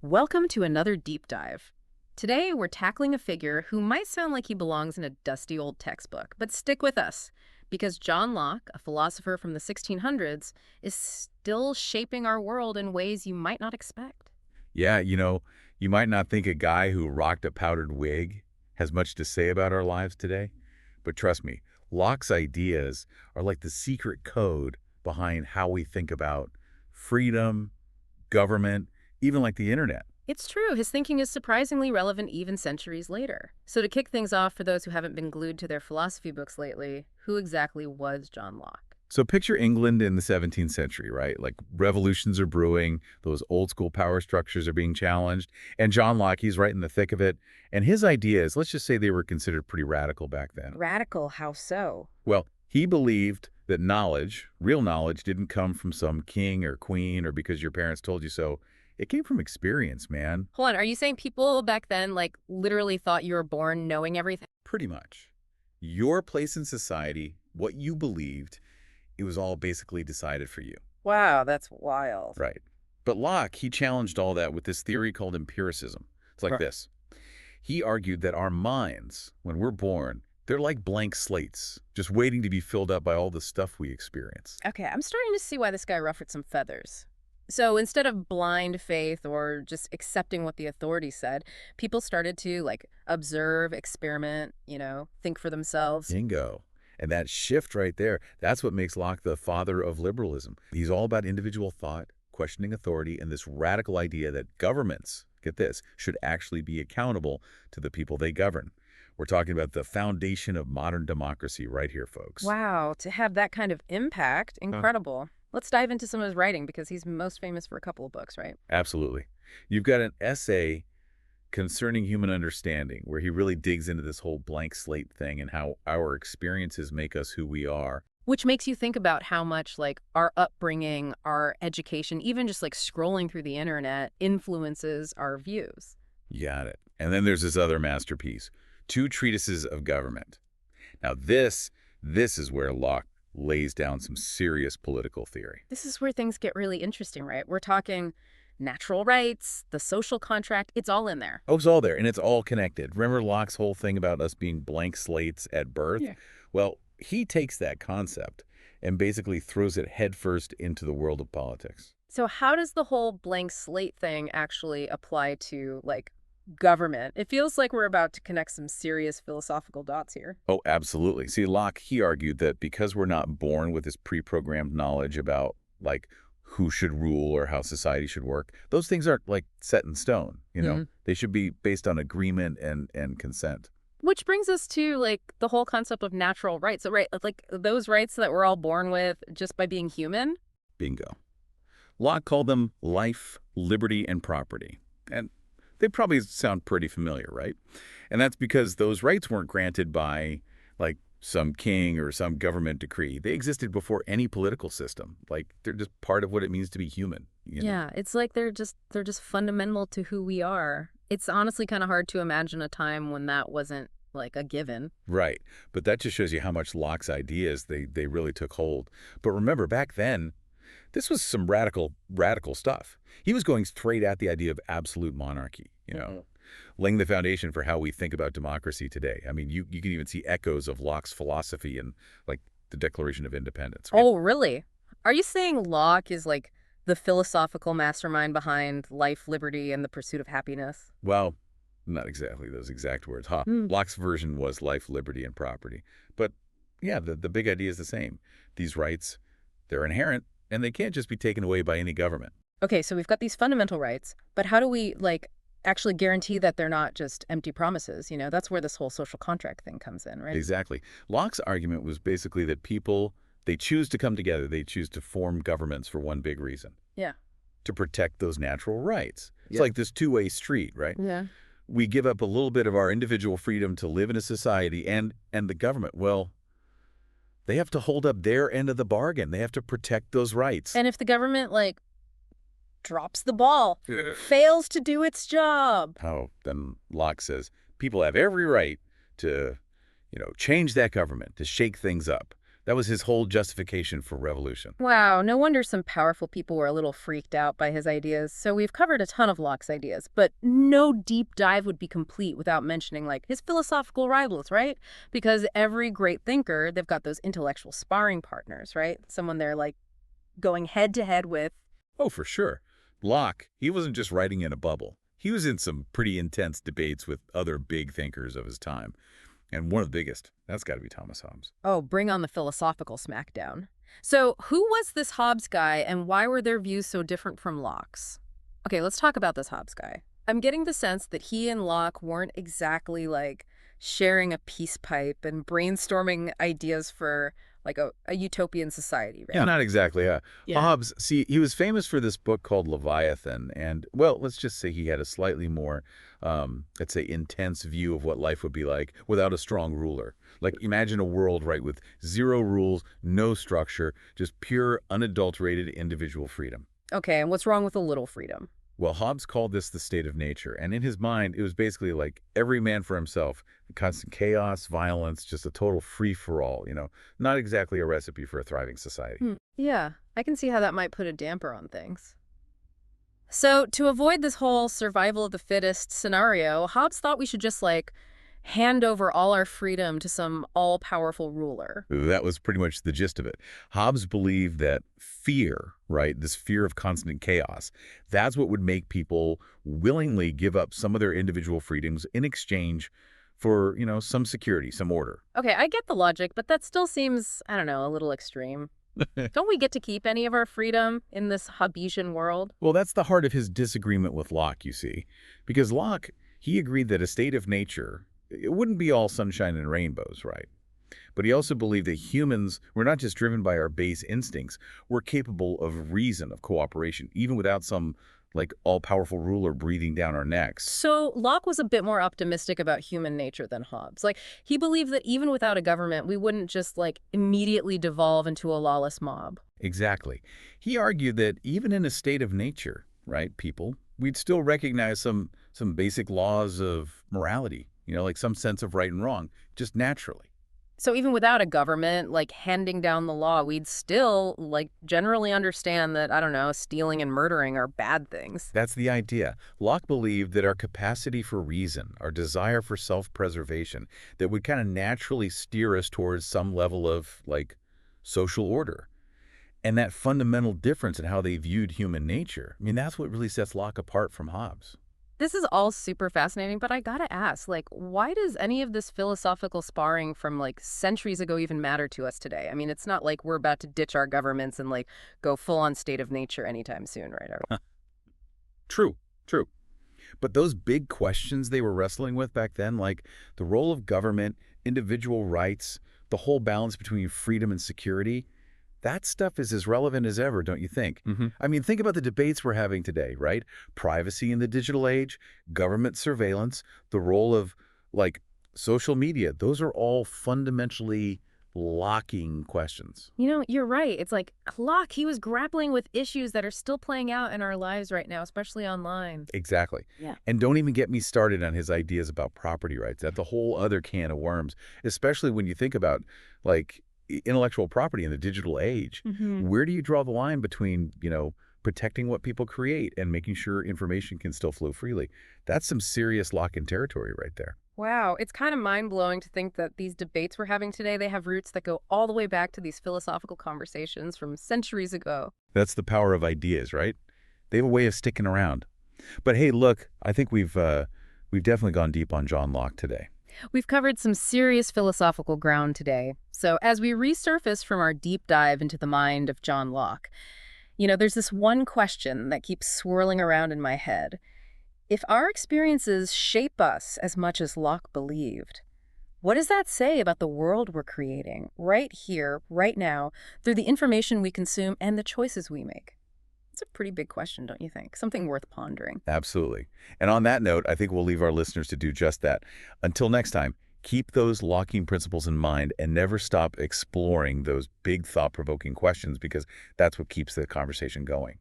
Welcome to another deep dive. Today, we're tackling a figure who might sound like he belongs in a dusty old textbook, but stick with us, because John Locke, a philosopher from the 1600s, is still shaping our world in ways you might not expect. Yeah, you might not think a guy who rocked a powdered wig has much to say about our lives today, but trust me, Locke's ideas are like the secret code behind how we think about freedom, government, even like the internet. It's true, his thinking is surprisingly relevant even centuries later. So to kick things off, for those who haven't been glued to their philosophy books lately, who exactly was John Locke? So picture England in the 17th century, right? Like revolutions are brewing, those old school power structures are being challenged, and John Locke, he's right in the thick of it. And his ideas, let's just say they were considered pretty radical back then. Radical, how so? Well, he believed that knowledge, real knowledge, didn't come from some king or queen or because your parents told you so. It came from experience, man. Hold on, are you saying people back then, like, literally thought you were born knowing everything? Pretty much. Your place in society, what you believed, it was all basically decided for you. Wow, that's wild. Right. But Locke, he challenged all that with this theory called empiricism. It's like Right. this. He argued that our minds, when we're born, they're like blank slates, just waiting to be filled up by all the stuff we experience. Okay, I'm starting to see why this guy ruffled some feathers. So instead of blind faith or just accepting what the authorities said, people started to, like, observe, experiment, think for themselves. Bingo. And that shift right there, that's what makes Locke the father of liberalism. He's all about individual thought, questioning authority, and this radical idea that governments, get this, should actually be accountable to the people they govern. We're talking about the foundation of modern democracy right here, folks. Wow, to have that kind of impact, incredible. Let's dive into some of his writing because he's most famous for a couple of books, right? Absolutely. You've got an essay concerning human understanding where he really digs into this whole blank slate thing and how our experiences make us who we are. Which makes you think about how much, like, our upbringing, our education, even just like scrolling through the internet influences our views. You got it. And then there's this other masterpiece, Two Treatises of Government. Now this is where Locke lays down some serious political theory. This is where things get really interesting, right? We're talking natural rights, the social contract, it's all in there. Oh, it's all there, and it's all connected. Remember Locke's whole thing about us being blank slates at birth? Yeah. Well, he takes that concept and basically throws it headfirst into the world of politics. So how does the whole blank slate thing actually apply to, like, government? It feels like we're about to connect some serious philosophical dots here. Oh, absolutely. See, Locke, he argued that because we're not born with this pre-programmed knowledge about, like, who should rule or how society should work, those things aren't, like, set in stone, They should be based on agreement and consent. Which brings us to, like, the whole concept of natural rights. So, right, like those rights that we're all born with just by being human. Bingo. Locke called them life, liberty, and property. And they probably sound pretty familiar, right? And that's because those rights weren't granted by, like, some king or some government decree. They existed before any political system. Like, they're just part of what it means to be human. Yeah, it's like they're just fundamental to who we are. It's honestly kind of hard to imagine a time when that wasn't, like, a given. Right. But that just shows you how much Locke's ideas, they really took hold. But remember, back then, this was some radical stuff. He was going straight at the idea of absolute monarchy, laying the foundation for how we think about democracy today. I mean, you can even see echoes of Locke's philosophy in, like, the Declaration of Independence. Right? Oh, really? Are you saying Locke is, like, the philosophical mastermind behind life, liberty, and the pursuit of happiness? Well, not exactly those exact words, huh? Hmm. Locke's version was life, liberty, and property. But yeah, the big idea is the same. These rights, they're inherent, and they can't just be taken away by any government. Okay, so we've got these fundamental rights, but how do we, like, actually guarantee that they're not just empty promises? That's where this whole social contract thing comes in, right? Exactly. Locke's argument was basically that people, they choose to come together. They choose to form governments for one big reason, Yeah. to protect those natural rights. It's Yeah. like this two-way street, right? Yeah. We give up a little bit of our individual freedom to live in a society, and the government, well, they have to hold up their end of the bargain. They have to protect those rights. And if the government, like, drops the ball, fails to do its job. Oh, then Locke says people have every right to, change that government, to shake things up. That was his whole justification for revolution. Wow, no wonder some powerful people were a little freaked out by his ideas. So we've covered a ton of Locke's ideas, but no deep dive would be complete without mentioning, like, his philosophical rivals, right? Because every great thinker, they've got those intellectual sparring partners, right? Someone they're, like, going head to head with. Oh, for sure. Locke, he wasn't just writing in a bubble. He was in some pretty intense debates with other big thinkers of his time. And one of the biggest, that's got to be Thomas Hobbes. Oh, bring on the philosophical smackdown. So who was this Hobbes guy, and why were their views so different from Locke's? Okay, let's talk about this Hobbes guy. I'm getting the sense that he and Locke weren't exactly, like, sharing a peace pipe and brainstorming ideas for, like, a utopian society, Yeah, right? not exactly. Yeah. Hobbes, see, he was famous for this book called Leviathan, and, well, let's just say he had a slightly more, let's say, intense view of what life would be like without a strong ruler. Like, imagine a world, right, with zero rules, no structure, just pure, unadulterated individual freedom. Okay, and what's wrong with a little freedom? Well, Hobbes called this the state of nature, and in his mind, it was basically like every man for himself, constant chaos, violence, just a total free-for-all, not exactly a recipe for a thriving society. Yeah, I can see how that might put a damper on things. So, to avoid this whole survival of the fittest scenario, Hobbes thought we should just, like, hand over all our freedom to some all-powerful ruler. That was pretty much the gist of it. Hobbes believed that fear, right, this fear of constant chaos, that's what would make people willingly give up some of their individual freedoms in exchange for, some security, some order. Okay, I get the logic, but that still seems, I don't know, a little extreme. Don't we get to keep any of our freedom in this Hobbesian world? Well, that's the heart of his disagreement with Locke, you see. Because Locke, he agreed that a state of nature, it wouldn't be all sunshine and rainbows, right? But he also believed that humans were not just driven by our base instincts, we're capable of reason, of cooperation, even without some, like, all-powerful ruler breathing down our necks. So Locke was a bit more optimistic about human nature than Hobbes. Like, he believed that even without a government, we wouldn't just, like, immediately devolve into a lawless mob. Exactly. He argued that even in a state of nature, right, people, we'd still recognize some basic laws of morality, like some sense of right and wrong, just naturally. So even without a government, like, handing down the law, we'd still, like, generally understand that, I don't know, stealing and murdering are bad things. That's the idea. Locke believed that our capacity for reason, our desire for self-preservation, that would kind of naturally steer us towards some level of, like, social order. And that fundamental difference in how they viewed human nature, I mean, that's what really sets Locke apart from Hobbes. This is all super fascinating, but I gotta ask, like, why does any of this philosophical sparring from, like, centuries ago even matter to us today? I mean, it's not like we're about to ditch our governments and, like, go full-on state of nature anytime soon, right? True, true. But those big questions they were wrestling with back then, like the role of government, individual rights, the whole balance between freedom and security, that stuff is as relevant as ever, don't you think? I mean, think about the debates we're having today, right? Privacy in the digital age, government surveillance, the role of, like, social media. Those are all fundamentally locking questions. You know, you're right. It's like Locke, he was grappling with issues that are still playing out in our lives right now, especially online. Exactly. Yeah. And don't even get me started on his ideas about property rights. That's a whole other can of worms, especially when you think about, like, intellectual property in the digital age. Where do you draw the line between, protecting what people create and making sure information can still flow freely? That's some serious lock-in territory right there. Wow, it's kind of mind-blowing to think that these debates we're having today, they have roots that go all the way back to these philosophical conversations from centuries ago. That's the power of ideas, right? They have a way of sticking around. But hey, look, I think we've definitely gone deep on John Locke today. We've covered some serious philosophical ground today. So as we resurface from our deep dive into the mind of John Locke, there's this one question that keeps swirling around in my head. If our experiences shape us as much as Locke believed, what does that say about the world we're creating right here, right now, through the information we consume and the choices we make? It's a pretty big question, don't you think? Something worth pondering. Absolutely. And on that note, I think we'll leave our listeners to do just that. Until next time, keep those locking principles in mind and never stop exploring those big thought-provoking questions, because that's what keeps the conversation going.